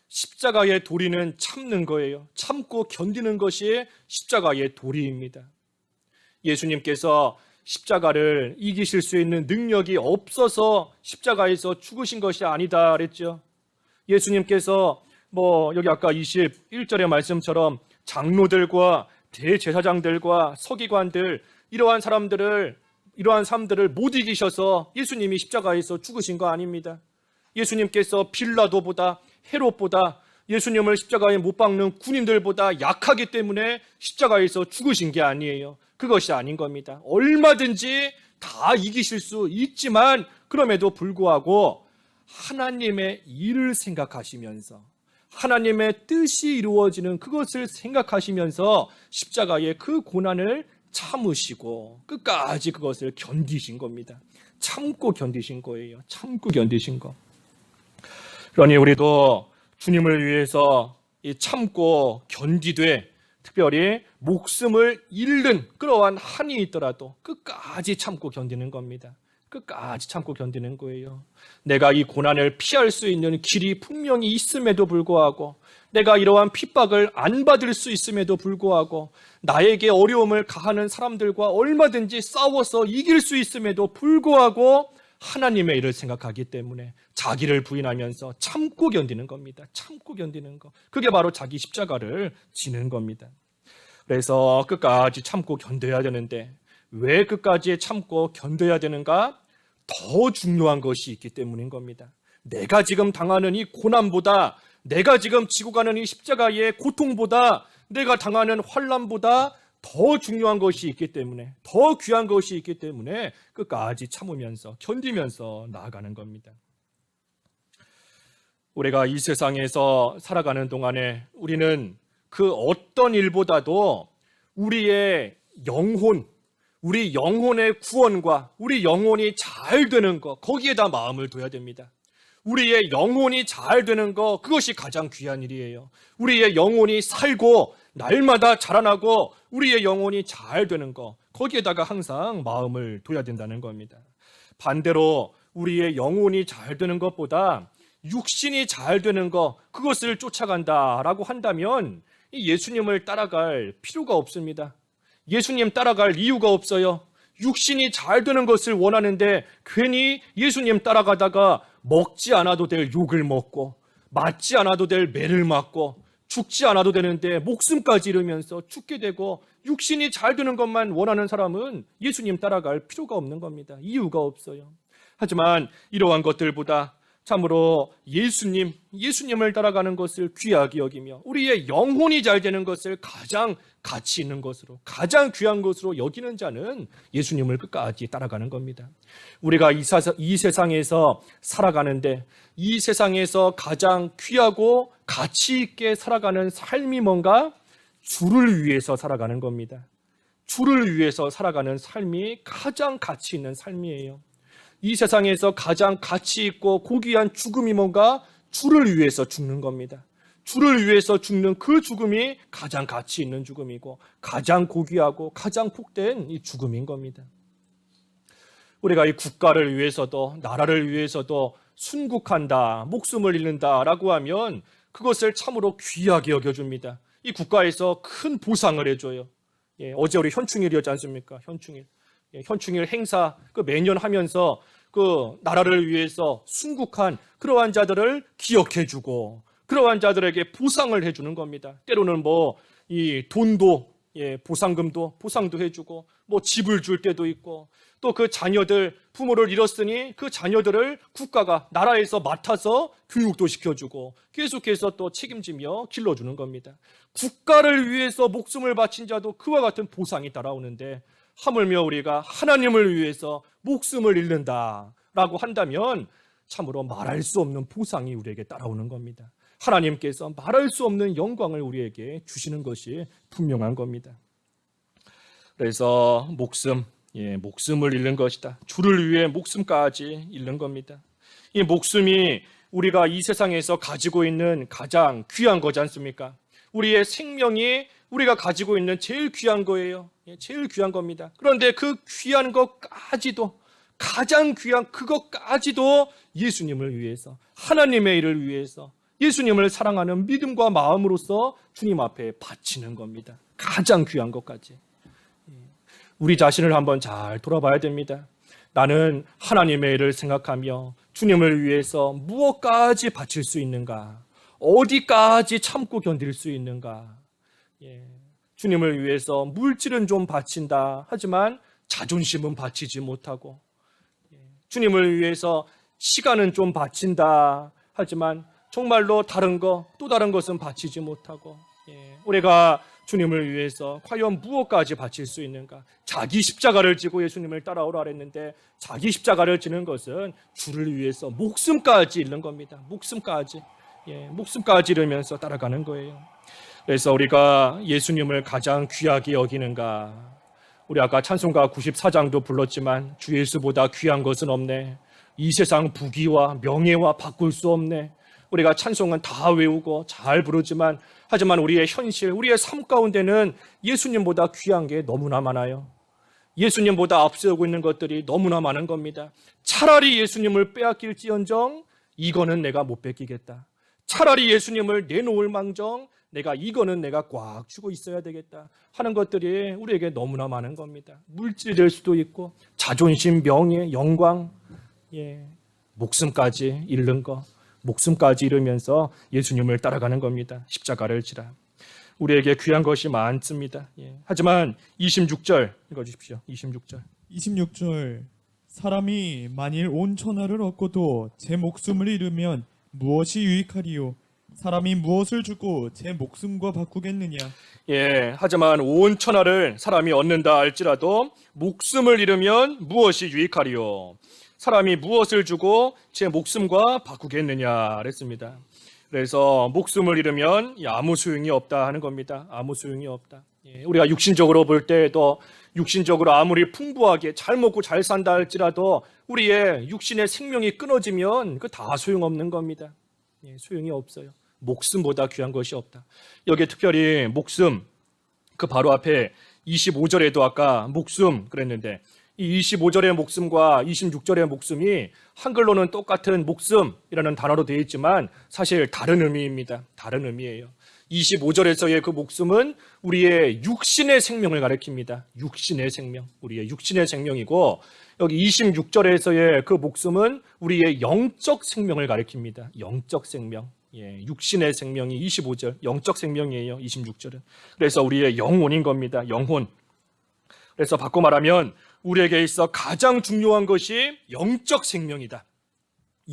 십자가의 도리는 참는 거예요. 참고 견디는 것이 십자가의 도리입니다. 예수님께서 십자가를 이기실 수 있는 능력이 없어서 십자가에서 죽으신 것이 아니다 그랬죠. 예수님께서 여기 아까 21절의 말씀처럼 장로들과 대제사장들과 서기관들 이러한 사람들을 못 이기셔서 예수님이 십자가에서 죽으신 거 아닙니다. 예수님께서 빌라도보다 헤롯보다 예수님을 십자가에 못 박는 군인들보다 약하기 때문에 십자가에서 죽으신 게 아니에요. 그것이 아닌 겁니다. 얼마든지 다 이기실 수 있지만 그럼에도 불구하고 하나님의 일을 생각하시면서 하나님의 뜻이 이루어지는 그것을 생각하시면서 십자가의 그 고난을 참으시고 끝까지 그것을 견디신 겁니다. 참고 견디신 거예요. 참고 견디신 거. 그러니 우리도 주님을 위해서 참고 견디되 특별히 목숨을 잃는 그러한 한이 있더라도 끝까지 참고 견디는 겁니다. 끝까지 참고 견디는 거예요. 내가 이 고난을 피할 수 있는 길이 분명히 있음에도 불구하고 내가 이러한 핍박을 안 받을 수 있음에도 불구하고 나에게 어려움을 가하는 사람들과 얼마든지 싸워서 이길 수 있음에도 불구하고 하나님의 일을 생각하기 때문에 자기를 부인하면서 참고 견디는 겁니다. 참고 견디는 거. 그게 바로 자기 십자가를 지는 겁니다. 그래서 끝까지 참고 견뎌야 되는데 왜 끝까지 참고 견뎌야 되는가? 더 중요한 것이 있기 때문인 겁니다. 내가 지금 당하는 이 고난보다, 내가 지금 지고 가는 이 십자가의 고통보다, 내가 당하는 환난보다 더 중요한 것이 있기 때문에, 더 귀한 것이 있기 때문에 끝까지 참으면서 견디면서 나아가는 겁니다. 우리가 이 세상에서 살아가는 동안에 우리는 그 어떤 일보다도 우리의 영혼, 우리 영혼의 구원과 우리 영혼이 잘 되는 것, 거기에다 마음을 둬야 됩니다. 우리의 영혼이 잘 되는 것, 그것이 가장 귀한 일이에요. 우리의 영혼이 살고 날마다 자라나고 우리의 영혼이 잘 되는 것, 거기에다가 항상 마음을 둬야 된다는 겁니다. 반대로 우리의 영혼이 잘 되는 것보다 육신이 잘 되는 것, 그것을 쫓아간다라고 한다면 예수님을 따라갈 필요가 없습니다. 예수님 따라갈 이유가 없어요. 육신이 잘 되는 것을 원하는데 괜히 예수님 따라가다가 먹지 않아도 될 욕을 먹고 맞지 않아도 될 매를 맞고 죽지 않아도 되는데 목숨까지 잃으면서 죽게 되고, 육신이 잘 되는 것만 원하는 사람은 예수님 따라갈 필요가 없는 겁니다. 이유가 없어요. 하지만 이러한 것들보다 참으로 예수님을 따라가는 것을 귀하게 여기며 우리의 영혼이 잘 되는 것을 가장 가치 있는 것으로, 가장 귀한 것으로 여기는 자는 예수님을 끝까지 따라가는 겁니다. 우리가 이 세상에서 살아가는데 이 세상에서 가장 귀하고 가치 있게 살아가는 삶이 뭔가? 주를 위해서 살아가는 겁니다. 주를 위해서 살아가는 삶이 가장 가치 있는 삶이에요. 이 세상에서 가장 가치 있고 고귀한 죽음이 뭔가? 주를 위해서 죽는 겁니다. 주를 위해서 죽는 그 죽음이 가장 가치 있는 죽음이고 가장 고귀하고 가장 복된 이 죽음인 겁니다. 우리가 이 국가를 위해서도 나라를 위해서도 순국한다, 목숨을 잃는다라고 하면 그것을 참으로 귀하게 여겨줍니다. 이 국가에서 큰 보상을 해줘요. 어제 우리 현충일이었지 않습니까? 현충일 행사 매년 하면서 그 나라를 위해서 순국한 그러한 자들을 기억해주고 그러한 자들에게 보상을 해주는 겁니다. 때로는 이 돈도 보상도 해주고 집을 줄 때도 있고, 또 그 자녀들 부모를 잃었으니 그 자녀들을 국가가 나라에서 맡아서 교육도 시켜주고 계속해서 또 책임지며 길러주는 겁니다. 국가를 위해서 목숨을 바친 자도 그와 같은 보상이 따라오는데 하물며 우리가 하나님을 위해서 목숨을 잃는다라고 한다면 참으로 말할 수 없는 보상이 우리에게 따라오는 겁니다. 하나님께서 말할 수 없는 영광을 우리에게 주시는 것이 분명한 겁니다. 그래서 목숨을 잃는 것이다. 주를 위해 목숨까지 잃는 겁니다. 이 목숨이 우리가 이 세상에서 가지고 있는 가장 귀한 거지 않습니까? 우리의 생명이 우리가 가지고 있는 제일 귀한 거예요. 제일 귀한 겁니다. 그런데 그 귀한 것까지도, 가장 귀한 그것까지도 예수님을 위해서, 하나님의 일을 위해서, 예수님을 사랑하는 믿음과 마음으로서 주님 앞에 바치는 겁니다. 가장 귀한 것까지. 우리 자신을 한번 잘 돌아봐야 됩니다. 나는 하나님의 일을 생각하며 주님을 위해서 무엇까지 바칠 수 있는가? 어디까지 참고 견딜 수 있는가? 주님을 위해서 물질은 좀 바친다. 하지만 자존심은 바치지 못하고, 주님을 위해서 시간은 좀 바친다. 하지만 정말로 또 다른 것은 바치지 못하고, 우리가 주님을 위해서 과연 무엇까지 바칠 수 있는가? 자기 십자가를 지고 예수님을 따라오라 그랬는데 자기 십자가를 지는 것은 주를 위해서 목숨까지 잃는 겁니다. 목숨까지 잃으면서 따라가는 거예요. 그래서 우리가 예수님을 가장 귀하게 여기는가? 우리 아까 찬송가 94장도 불렀지만 주 예수보다 귀한 것은 없네. 이 세상 부귀와 명예와 바꿀 수 없네. 우리가 찬송은 다 외우고 잘 부르지만 하지만 우리의 현실, 우리의 삶 가운데는 예수님보다 귀한 게 너무나 많아요. 예수님보다 앞세우고 있는 것들이 너무나 많은 겁니다. 차라리 예수님을 빼앗길지언정 이거는 내가 못 뺏기겠다. 차라리 예수님을 내놓을 망정 이거는 내가 꽉 쥐고 있어야 되겠다 하는 것들이 우리에게 너무나 많은 겁니다. 물질이 될 수도 있고 자존심, 명예, 영광, 목숨까지 잃는 것, 목숨까지 잃으면서 예수님을 따라가는 겁니다. 십자가를 지라. 우리에게 귀한 것이 많습니다. 하지만 26절 읽어주십시오. 26절. 26절 사람이 만일 온 천하를 얻고도 제 목숨을 잃으면 무엇이 유익하리요? 사람이 무엇을 주고 제 목숨과 바꾸겠느냐? 하지만 온 천하를 사람이 얻는다 할지라도 목숨을 잃으면 무엇이 유익하리요? 사람이 무엇을 주고 제 목숨과 바꾸겠느냐 그랬습니다. 그래서 목숨을 잃으면 아무 소용이 없다 하는 겁니다. 아무 소용이 없다. 우리가 육신적으로 볼 때에도 육신적으로 아무리 풍부하게 잘 먹고 잘 산다 할지라도 우리의 육신의 생명이 끊어지면 그 다 소용없는 겁니다. 소용이 없어요. 목숨보다 귀한 것이 없다. 여기에 특별히 목숨, 그 바로 앞에 25절에도 아까 목숨 그랬는데 이 25절의 목숨과 26절의 목숨이 한글로는 똑같은 목숨이라는 단어로 되어 있지만 사실 다른 의미입니다. 다른 의미예요. 25절에서의 그 목숨은 우리의 육신의 생명을 가리킵니다. 육신의 생명, 우리의 육신의 생명이고 여기 26절에서의 그 목숨은 우리의 영적 생명을 가리킵니다. 영적 생명. 육신의 생명이 25절, 영적 생명이에요. 26절은. 그래서 우리의 영혼인 겁니다. 영혼. 그래서 바꿔 말하면 우리에게 있어 가장 중요한 것이 영적 생명이다.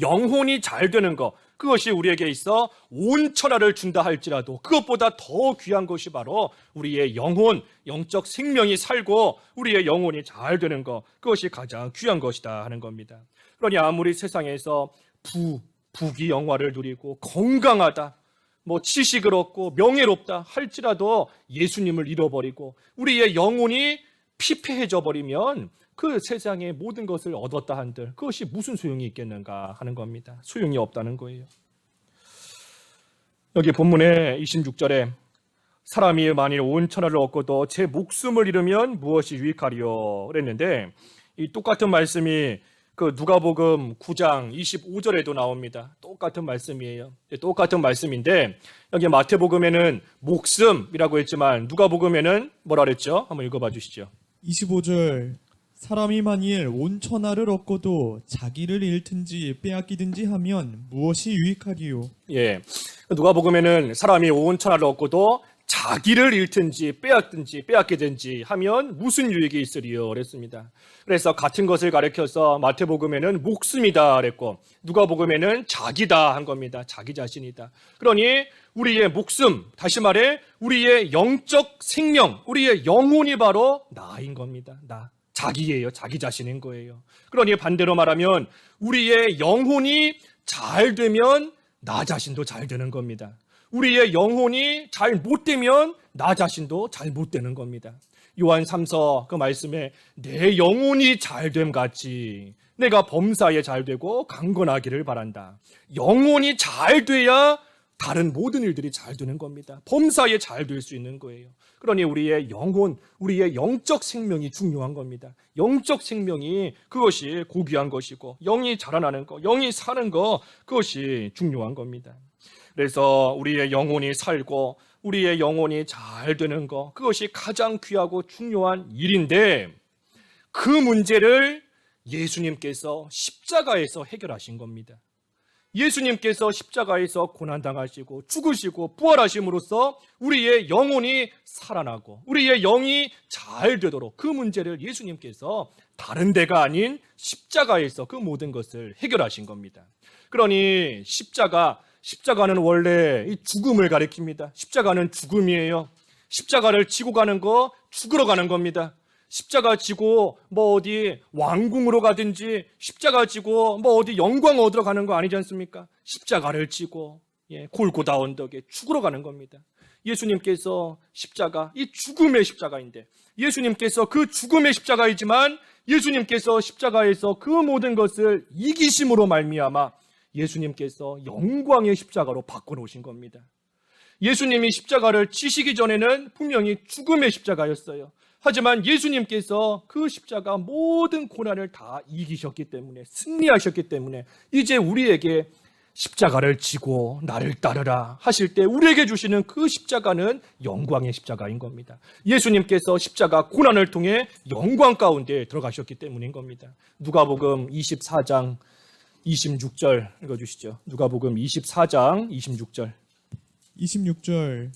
영혼이 잘 되는 것, 그것이 우리에게 있어 온 천하를 준다 할지라도 그것보다 더 귀한 것이 바로 우리의 영혼, 영적 생명이 살고 우리의 영혼이 잘 되는 것, 그것이 가장 귀한 것이다 하는 겁니다. 그러니 아무리 세상에서 부귀 영화를 누리고 건강하다, 지식을 얻고 명예롭다 할지라도 예수님을 잃어버리고 우리의 영혼이 피폐해져 버리면 그 세상의 모든 것을 얻었다 한들 그것이 무슨 소용이 있겠는가 하는 겁니다. 소용이 없다는 거예요. 여기 본문의 26절에 사람이 만일 온 천하를 얻고도 제 목숨을 잃으면 무엇이 유익하리요 그랬는데 이 똑같은 말씀이 그 누가복음 9장 25절에도 나옵니다. 똑같은 말씀이에요. 똑같은 말씀인데 여기 마태복음에는 목숨이라고 했지만 누가복음에는 뭐라 그랬죠? 한번 읽어봐 주시죠. 25절 사람이 만일 온 천하를 얻고도 자기를 잃든지 빼앗기든지 하면 무엇이 유익하리요? 누가복음에는 사람이 온 천하를 얻고도 자기를 잃든지 빼앗기든지 하면 무슨 유익이 있으리요 그랬습니다. 그래서 같은 것을 가리켜서 마태복음에는 목숨이다 그랬고 누가복음에는 자기다 한 겁니다. 자기 자신이다. 그러니 우리의 목숨, 다시 말해 우리의 영적 생명, 우리의 영혼이 바로 나인 겁니다. 자기예요. 자기 자신인 거예요. 그러니 반대로 말하면 우리의 영혼이 잘 되면 나 자신도 잘 되는 겁니다. 우리의 영혼이 잘 못 되면 나 자신도 잘 못 되는 겁니다. 요한 3서 그 말씀에 내 영혼이 잘됨 같이 내가 범사에 잘 되고 강건하기를 바란다. 영혼이 잘 돼야 다른 모든 일들이 잘 되는 겁니다. 범사에 잘 될 수 있는 거예요. 그러니 우리의 영혼, 우리의 영적 생명이 중요한 겁니다. 영적 생명이 그것이 고귀한 것이고 영이 자라나는 것, 영이 사는 것, 그것이 중요한 겁니다. 그래서 우리의 영혼이 살고 우리의 영혼이 잘 되는 것, 그것이 가장 귀하고 중요한 일인데 그 문제를 예수님께서 십자가에서 해결하신 겁니다. 예수님께서 십자가에서 고난당하시고 죽으시고 부활하심으로써 우리의 영혼이 살아나고 우리의 영이 잘 되도록 그 문제를 예수님께서 다른 데가 아닌 십자가에서 그 모든 것을 해결하신 겁니다. 그러니 십자가는 원래 이 죽음을 가리킵니다. 십자가는 죽음이에요. 십자가를 지고 가는 거 죽으러 가는 겁니다. 십자가 지고 어디 왕궁으로 가든지 십자가 지고 어디 영광 얻으러 가는 거 아니지 않습니까? 십자가를 지고 골고다 언덕에 죽으러 가는 겁니다. 예수님께서 십자가, 이 죽음의 십자가인데 예수님께서 그 죽음의 십자가이지만 예수님께서 십자가에서 그 모든 것을 이기심으로 말미암아 예수님께서 영광의 십자가로 바꿔놓으신 겁니다. 예수님이 십자가를 지시기 전에는 분명히 죽음의 십자가였어요. 하지만 예수님께서 그 십자가 모든 고난을 다 이기셨기 때문에, 승리하셨기 때문에 이제 우리에게 십자가를 지고 나를 따르라 하실 때 우리에게 주시는 그 십자가는 영광의 십자가인 겁니다. 예수님께서 십자가 고난을 통해 영광 가운데 들어가셨기 때문인 겁니다. 누가복음 24장 26절 읽어주시죠. 누가복음 24장 26절. 26절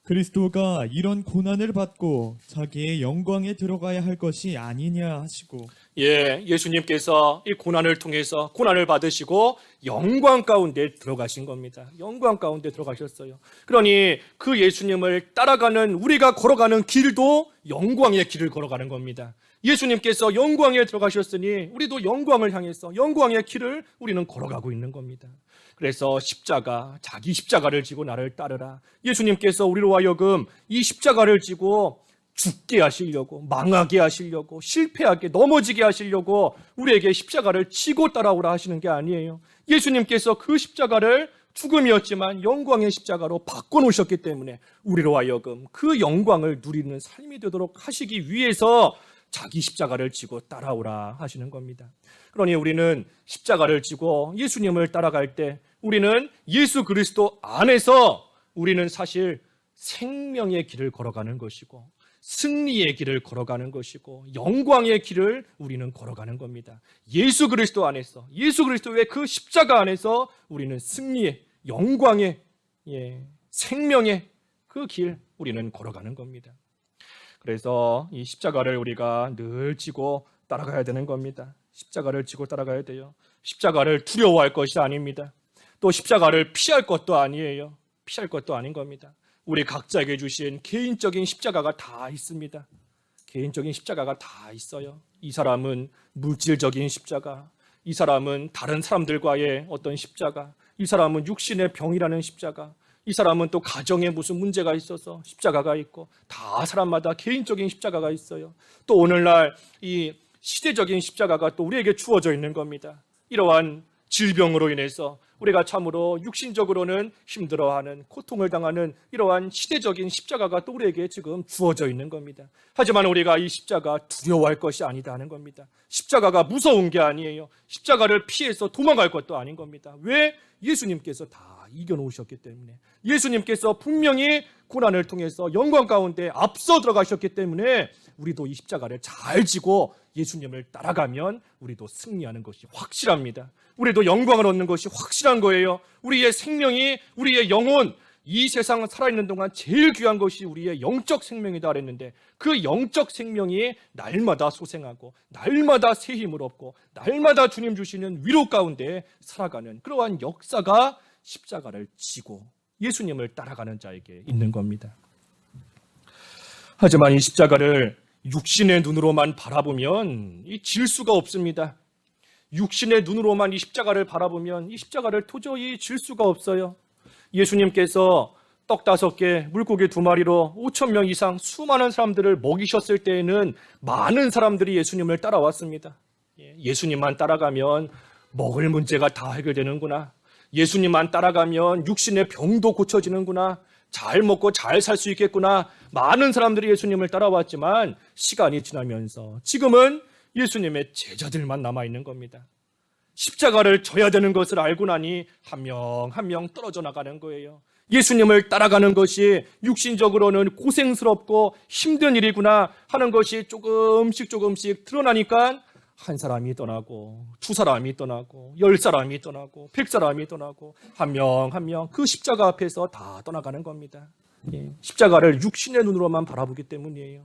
그리스도가 이런 고난을 받고 자기의 영광에 들어가야 할 것이 아니냐 하시고 예, 예수님께서 이 고난을 통해서 고난을 받으시고 영광 가운데 들어가신 겁니다. 영광 가운데 들어가셨어요. 그러니 그 예수님을 따라가는 우리가 걸어가는 길도 영광의 길을 걸어가는 겁니다. 예수님께서 영광에 들어가셨으니 우리도 영광을 향해서 영광의 길을 우리는 걸어가고 있는 겁니다. 그래서 십자가, 자기 십자가를 지고 나를 따르라. 예수님께서 우리로 하여금 이 십자가를 지고 죽게 하시려고, 망하게 하시려고, 실패하게, 넘어지게 하시려고 우리에게 십자가를 지고 따라오라 하시는 게 아니에요. 예수님께서 그 십자가를 죽음이었지만 영광의 십자가로 바꿔놓으셨기 때문에 우리로 하여금 그 영광을 누리는 삶이 되도록 하시기 위해서 자기 십자가를 지고 따라오라 하시는 겁니다. 그러니 우리는 십자가를 지고 예수님을 따라갈 때 우리는 예수 그리스도 안에서 우리는 사실 생명의 길을 걸어가는 것이고 승리의 길을 걸어가는 것이고 영광의 길을 우리는 걸어가는 겁니다. 예수 그리스도 안에서, 예수 그리스도의 그 십자가 안에서 우리는 승리의, 영광의, 생명의 그 길 우리는 걸어가는 겁니다. 그래서 이 십자가를 우리가 늘 지고 따라가야 되는 겁니다. 십자가를 지고 따라가야 돼요. 십자가를 두려워할 것이 아닙니다. 또 십자가를 피할 것도 아니에요. 피할 것도 아닌 겁니다. 우리 각자에게 주신 개인적인 십자가가 다 있습니다. 개인적인 십자가가 다 있어요. 이 사람은 물질적인 십자가, 이 사람은 다른 사람들과의 어떤 십자가, 이 사람은 육신의 병이라는 십자가, 이 사람은 또 가정에 무슨 문제가 있어서 십자가가 있고 다 사람마다 개인적인 십자가가 있어요. 또 오늘날 이 시대적인 십자가가 또 우리에게 주어져 있는 겁니다. 이러한 질병으로 인해서 우리가 참으로 육신적으로는 힘들어하는, 고통을 당하는 이러한 시대적인 십자가가 또 우리에게 지금 주어져 있는 겁니다. 하지만 우리가 이 십자가 두려워할 것이 아니다는 겁니다. 십자가가 무서운 게 아니에요. 십자가를 피해서 도망갈 것도 아닌 겁니다. 왜? 예수님께서 다 이겨놓으셨기 때문에, 예수님께서 분명히 고난을 통해서 영광 가운데 앞서 들어가셨기 때문에 우리도 이 십자가를 잘 지고 예수님을 따라가면 우리도 승리하는 것이 확실합니다. 우리도 영광을 얻는 것이 확실한 거예요. 우리의 생명이, 우리의 영혼, 이 세상 살아있는 동안 제일 귀한 것이 우리의 영적 생명이다 그랬는데 그 영적 생명이 날마다 소생하고 날마다 새 힘을 얻고 날마다 주님 주시는 위로 가운데 살아가는 그러한 역사가 십자가를 지고 예수님을 따라가는 자에게 있는 겁니다. 하지만 이 십자가를 육신의 눈으로만 바라보면 질 수가 없습니다. 육신의 눈으로만 이 십자가를 바라보면 이 십자가를 도저히 질 수가 없어요. 예수님께서 떡 5개, 물고기 2마리로 5,000명 이상 수많은 사람들을 먹이셨을 때에는 많은 사람들이 예수님을 따라왔습니다. 예수님만 따라가면 먹을 문제가 다 해결되는구나. 예수님만 따라가면 육신의 병도 고쳐지는구나. 잘 먹고 잘 살 수 있겠구나. 많은 사람들이 예수님을 따라왔지만 시간이 지나면서 지금은 예수님의 제자들만 남아있는 겁니다. 십자가를 져야 되는 것을 알고 나니 한 명 한 명 떨어져 나가는 거예요. 예수님을 따라가는 것이 육신적으로는 고생스럽고 힘든 일이구나 하는 것이 조금씩 드러나니까 한 사람이 떠나고 2사람이 떠나고 10사람이 떠나고 100사람이 떠나고 한 명 한 명 그 십자가 앞에서 다 떠나가는 겁니다. 십자가를 육신의 눈으로만 바라보기 때문이에요.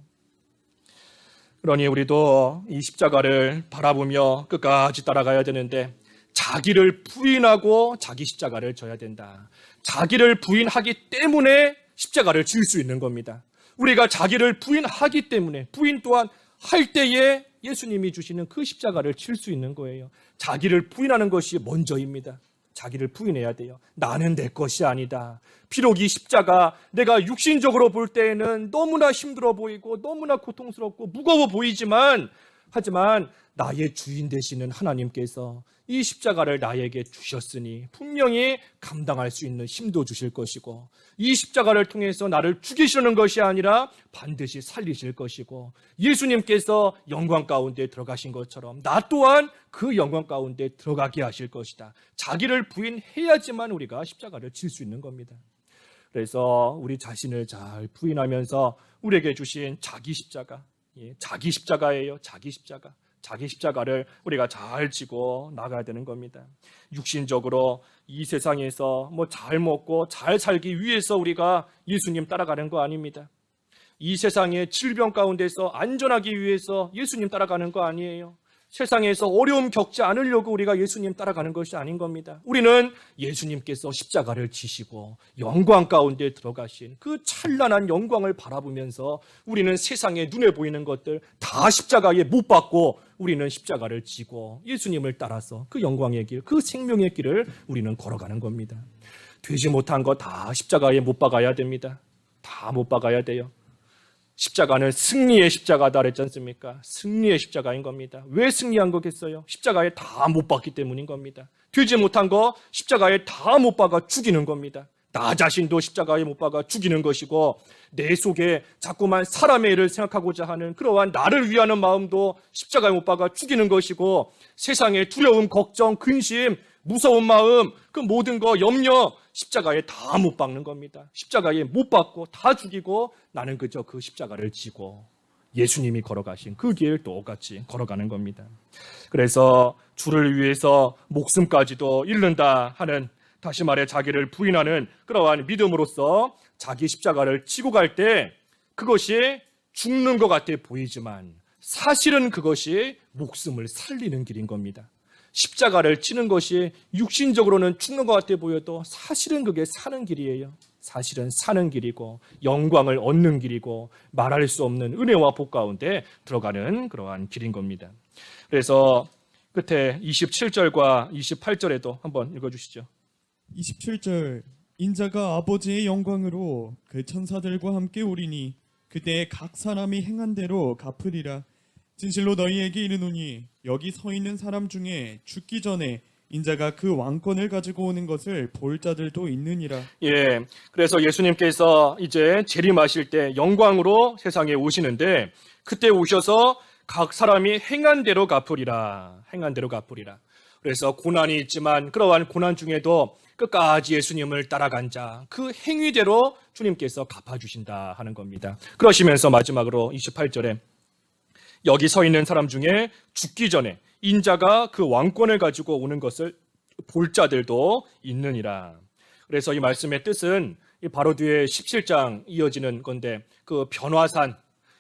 그러니 우리도 이 십자가를 바라보며 끝까지 따라가야 되는데 자기를 부인하고 자기 십자가를 져야 된다. 자기를 부인하기 때문에 십자가를 질 수 있는 겁니다. 우리가 자기를 부인하기 때문에 부인 또한 할 때에 예수님이 주시는 그 십자가를 칠 수 있는 거예요. 자기를 부인하는 것이 먼저입니다. 자기를 부인해야 돼요. 나는 내 것이 아니다. 비록 이 십자가 내가 육신적으로 볼 때에는 너무나 힘들어 보이고 너무나 고통스럽고 무거워 보이지만 하지만 나의 주인 되시는 하나님께서 이 십자가를 나에게 주셨으니 분명히 감당할 수 있는 힘도 주실 것이고 이 십자가를 통해서 나를 죽이시는 것이 아니라 반드시 살리실 것이고 예수님께서 영광 가운데 들어가신 것처럼 나 또한 그 영광 가운데 들어가게 하실 것이다. 자기를 부인해야지만 우리가 십자가를 질 수 있는 겁니다. 그래서 우리 자신을 잘 부인하면서 우리에게 주신 자기 십자가, 자기 십자가예요. 자기 십자가. 자기 십자가를 우리가 잘 지고 나가야 되는 겁니다. 육신적으로 이 세상에서 잘 먹고 잘 살기 위해서 우리가 예수님 따라가는 거 아닙니다. 이 세상의 질병 가운데서 안전하기 위해서 예수님 따라가는 거 아니에요. 세상에서 어려움 겪지 않으려고 우리가 예수님 따라가는 것이 아닌 겁니다. 우리는 예수님께서 십자가를 지시고 영광 가운데 들어가신 그 찬란한 영광을 바라보면서 우리는 세상에 눈에 보이는 것들 다 십자가에 못 박고 우리는 십자가를 지고 예수님을 따라서 그 영광의 길, 그 생명의 길을 우리는 걸어가는 겁니다. 되지 못한 거 다 십자가에 못 박아야 됩니다. 다 못 박아야 돼요. 십자가는 승리의 십자가다 그랬지 않습니까? 승리의 십자가인 겁니다. 왜 승리한 거겠어요? 십자가에 다 못 박기 때문인 겁니다. 되지 못한 거 십자가에 다 못 박아 죽이는 겁니다. 나 자신도 십자가에 못 박아 죽이는 것이고 내 속에 자꾸만 사람의 일을 생각하고자 하는 그러한 나를 위하는 마음도 십자가에 못 박아 죽이는 것이고 세상의 두려움, 걱정, 근심, 무서운 마음, 그 모든 거 염려 십자가에 다 못 박는 겁니다. 십자가에 못 박고 다 죽이고 나는 그저 그 십자가를 지고 예수님이 걸어가신 그 길 똑같이 걸어가는 겁니다. 그래서 주를 위해서 목숨까지도 잃는다 하는, 다시 말해 자기를 부인하는 그러한 믿음으로써 자기 십자가를 지고 갈 때 그것이 죽는 것 같아 보이지만 사실은 그것이 목숨을 살리는 길인 겁니다. 십자가를 치는 것이 육신적으로는 죽는 것 같아 보여도 사실은 그게 사는 길이에요. 사실은 사는 길이고 영광을 얻는 길이고 말할 수 없는 은혜와 복 가운데 들어가는 그러한 길인 겁니다. 그래서 끝에 27절과 28절에도 한번 읽어주시죠. 27절 인자가 아버지의 영광으로 그 천사들과 함께 오리니 그때 각 사람이 행한 대로 갚으리라. 진실로 너희에게 이르노니 여기 서 있는 사람 중에 죽기 전에 인자가 그 왕권을 가지고 오는 것을 볼 자들도 있느니라. 예, 그래서 예수님께서 이제 재림하실 때 영광으로 세상에 오시는데 그때 오셔서 각 사람이 행한 대로 갚으리라. 행한 대로 갚으리라. 그래서 고난이 있지만 그러한 고난 중에도 끝까지 예수님을 따라간 자, 그 행위대로 주님께서 갚아주신다 하는 겁니다. 그러시면서 마지막으로 28절에 여기 서 있는 사람 중에 죽기 전에 인자가 그 왕권을 가지고 오는 것을 볼 자들도 있느니라. 그래서 이 말씀의 뜻은 바로 뒤에 17장 이어지는 건데 그 변화산,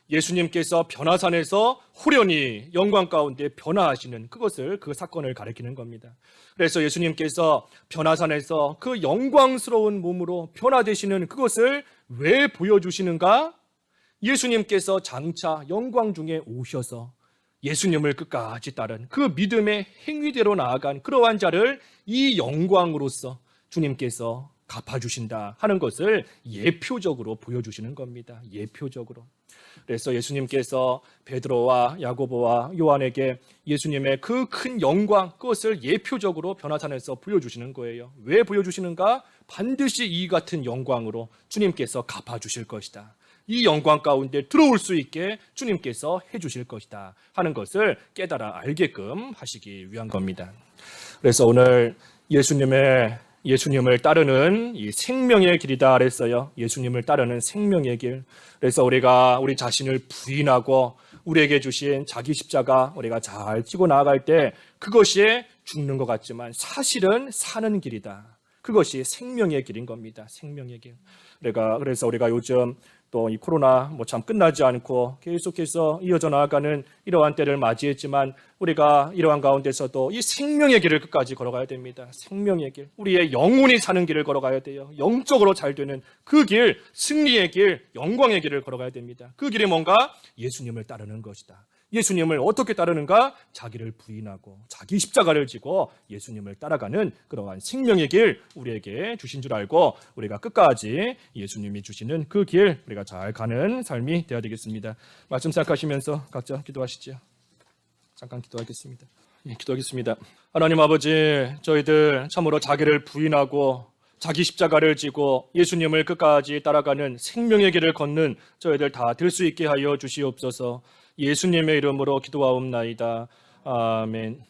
예수님께서 변화산에서 후련히 영광 가운데 변화하시는 그것을, 그 사건을 가리키는 겁니다. 그래서 예수님께서 변화산에서 그 영광스러운 몸으로 변화되시는 그것을 왜 보여주시는가? 예수님께서 장차 영광 중에 오셔서 예수님을 끝까지 따른 그 믿음의 행위대로 나아간 그러한 자를 이 영광으로서 주님께서 갚아주신다 하는 것을 예표적으로 보여주시는 겁니다. 예표적으로. 그래서 예수님께서 베드로와 야고보와 요한에게 예수님의 그 큰 영광, 그것을 예표적으로 변화산에서 보여주시는 거예요. 왜 보여주시는가? 반드시 이 같은 영광으로 주님께서 갚아주실 것이다. 이 영광 가운데 들어올 수 있게 주님께서 해주실 것이다 하는 것을 깨달아 알게끔 하시기 위한 겁니다. 그래서 오늘 예수님을 따르는 이 생명의 길이다 그랬어요. 예수님을 따르는 생명의 길. 그래서 우리가 우리 자신을 부인하고 우리에게 주신 자기 십자가 우리가 잘 지고 나아갈 때 그것이 죽는 것 같지만 사실은 사는 길이다. 그것이 생명의 길인 겁니다. 생명의 길. 그래서 우리가 요즘 또 이 코로나 참 끝나지 않고 계속해서 이어져 나아가는 이러한 때를 맞이했지만 우리가 이러한 가운데서도 이 생명의 길을 끝까지 걸어가야 됩니다. 생명의 길, 우리의 영혼이 사는 길을 걸어가야 돼요. 영적으로 잘 되는 그 길, 승리의 길, 영광의 길을 걸어가야 됩니다. 그 길이 뭔가? 예수님을 따르는 것이다. 예수님을 어떻게 따르는가? 자기를 부인하고 자기 십자가를 지고 예수님을 따라가는 그러한 생명의 길 우리에게 주신 줄 알고 우리가 끝까지 예수님이 주시는 그 길 우리가 잘 가는 삶이 되어야 되겠습니다. 말씀 생각하시면서 각자 기도하시죠. 잠깐 기도하겠습니다. 기도하겠습니다. 하나님 아버지, 저희들 참으로 자기를 부인하고 자기 십자가를 지고 예수님을 끝까지 따라가는 생명의 길을 걷는 저희들 다 될 수 있게 하여 주시옵소서. 예수님의 이름으로 기도하옵나이다. 아멘.